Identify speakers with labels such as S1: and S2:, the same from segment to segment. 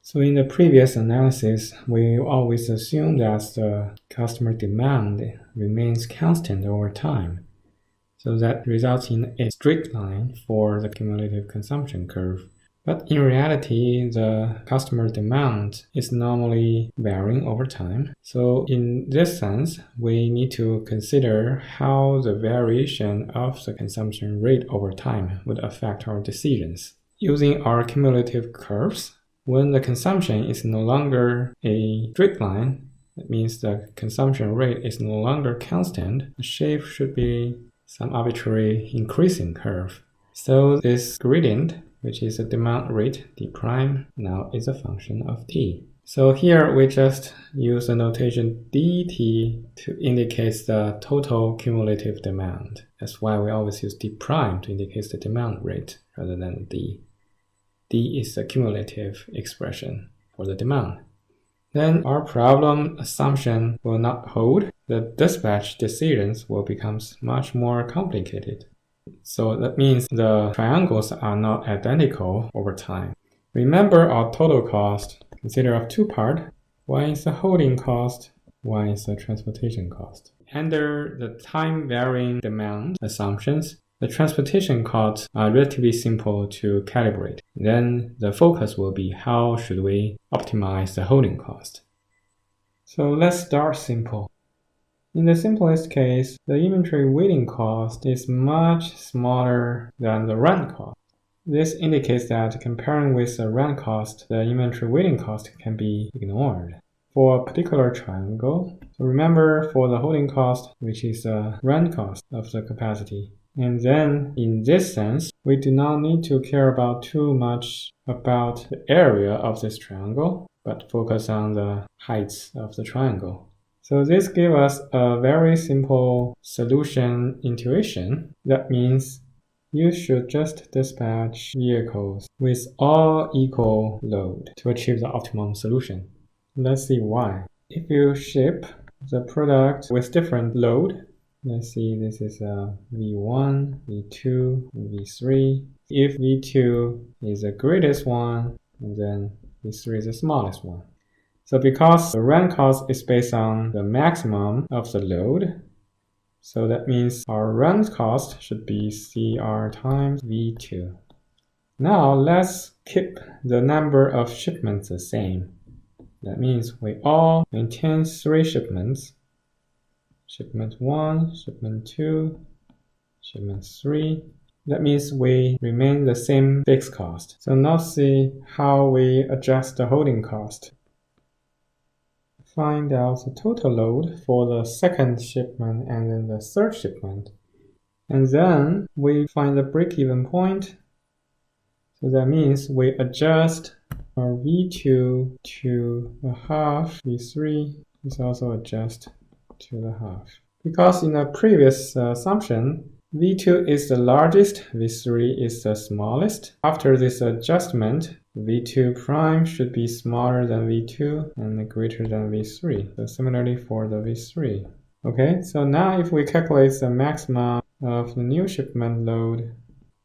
S1: So in the previous analysis, we always assume that the customer demand remains constant over time. So that results in a straight line for the cumulative consumption curve. But in reality, the customer demand is normally varying over time. So in this sense, we need to consider how the variation of the consumption rate over time would affect our decisions. Using our cumulative curves, when the consumption is no longer a straight line, that means the consumption rate is no longer constant, the shape should be some arbitrary increasing curve. So this gradient, which is the demand rate, d prime, now is a function of t. So here we just use the notation dt to indicate the total cumulative demand. That's why we always use d prime to indicate the demand rate rather than d. D is the cumulative expression for the demand. Then our problem assumption will not hold. The dispatch decisions will become much more complicated. So that means the triangles are not identical over time. Remember our total cost consider of two parts. One is the holding cost, one is the transportation cost. Under the time varying demand assumptions, the transportation costs are relatively simple to calibrate. Then the focus will be how should we optimize the holding cost. So let's start simple. In the simplest case, the inventory waiting cost is much smaller than the rent cost. This indicates that comparing with the rent cost, the inventory waiting cost can be ignored. For a particular triangle, so remember for the holding cost, which is the rent cost of the capacity. And then, in this sense, we do not need to care about too much about the area of this triangle, but focus on the heights of the triangle. So this gives us a very simple solution intuition. That means you should just dispatch vehicles with all equal load to achieve the optimum solution. Let's see why. If you ship the product with different load, let's see, this is a V1, V2, V3. If V2 is the greatest one, and then V3 is the smallest one. So because the rent cost is based on the maximum of the load, so that means our rent cost should be CR times V2. Now let's keep the number of shipments the same. That means we all maintain 3 shipments. Shipment 1, shipment 2, shipment 3. That means we remain the same fixed cost. So now see how we adjust the holding cost. Find out the total load for the second shipment and then the third shipment. And then we find the break-even point. So that means we adjust our V2 to a half, V3 is also adjust to the half. Because in the previous assumption, V2 is the largest, V3 is the smallest. After this adjustment, V2 prime should be smaller than V2 and greater than V3. So similarly for the V3. Okay, so now if we calculate the maximum of the new shipment load,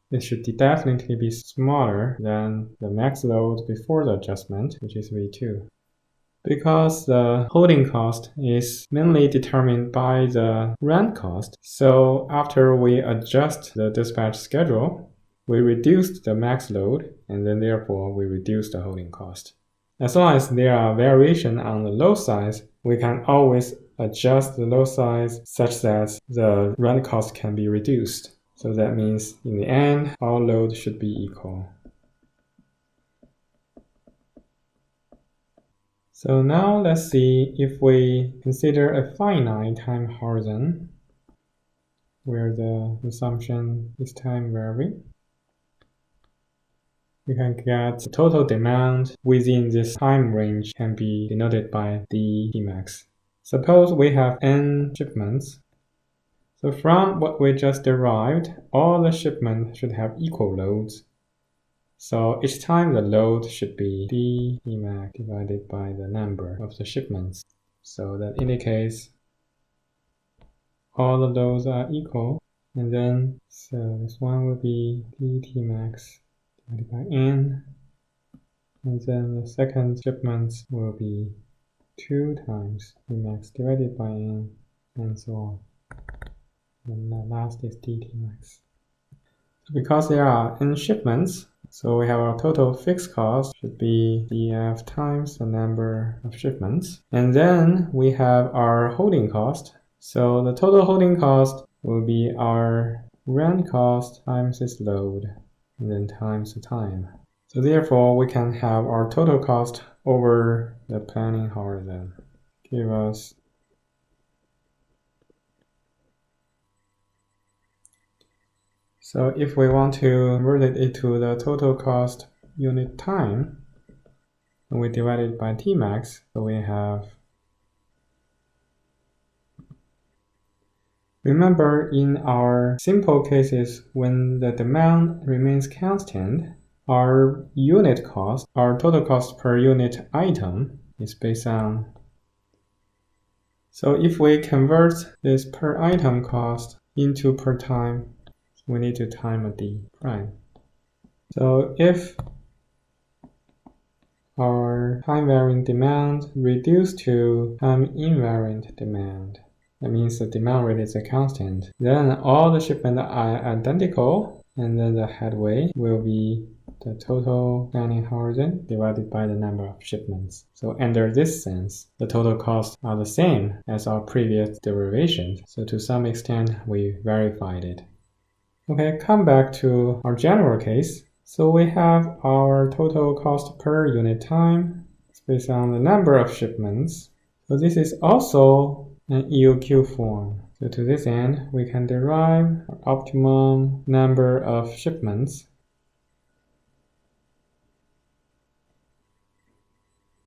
S1: it should definitely be smaller than the max load before the adjustment, which is V2. Because the holding cost is mainly determined by the rent cost, so after we adjust the dispatch schedule, we reduce the max load, and then therefore we reduce the holding cost. As long as there are variations on the load size, we can always adjust the load size such that the rent cost can be reduced. So that means in the end, all load should be equal. So now let's see if we consider a finite time horizon where the assumption is time varying. We can get the total demand within this time range can be denoted by dTmax. Suppose we have n shipments. So from what we just derived, all the shipments should have equal loads. So each time the load should be dTmax divided by the number of the shipments. So that indicates all the loads are equal. And then, so this one will be dTmax divided by n. And then the second shipment will be 2 times Tmax divided by N, and so on. And the last is dTmax. Because there are N shipments, so we have our total fixed cost should be dF times the number of shipments. And then we have our holding cost. So the total holding cost will be our run cost times its load, and then times the time. So therefore, we can have our total cost over the planning horizon. Give us So if we want to convert it into the total cost unit time, and we divide it by Tmax, so we have. Remember, in our simple cases, when the demand remains constant, our unit cost, our total cost per unit item is based on. So if we convert this per item cost into per time, we need to time a d prime. So if our time varying demand reduced to time invariant demand, that means the demand rate is a constant, then all the shipments are identical, and then the headway will be the total planning horizon divided by the number of shipments. So under this sense, the total costs are the same as our previous derivations. So to some extent, we verified it. Okay, come back to our general case. So we have our total cost per unit time based on the number of shipments. So this is also an EOQ form. So to this end, we can derive our optimum number of shipments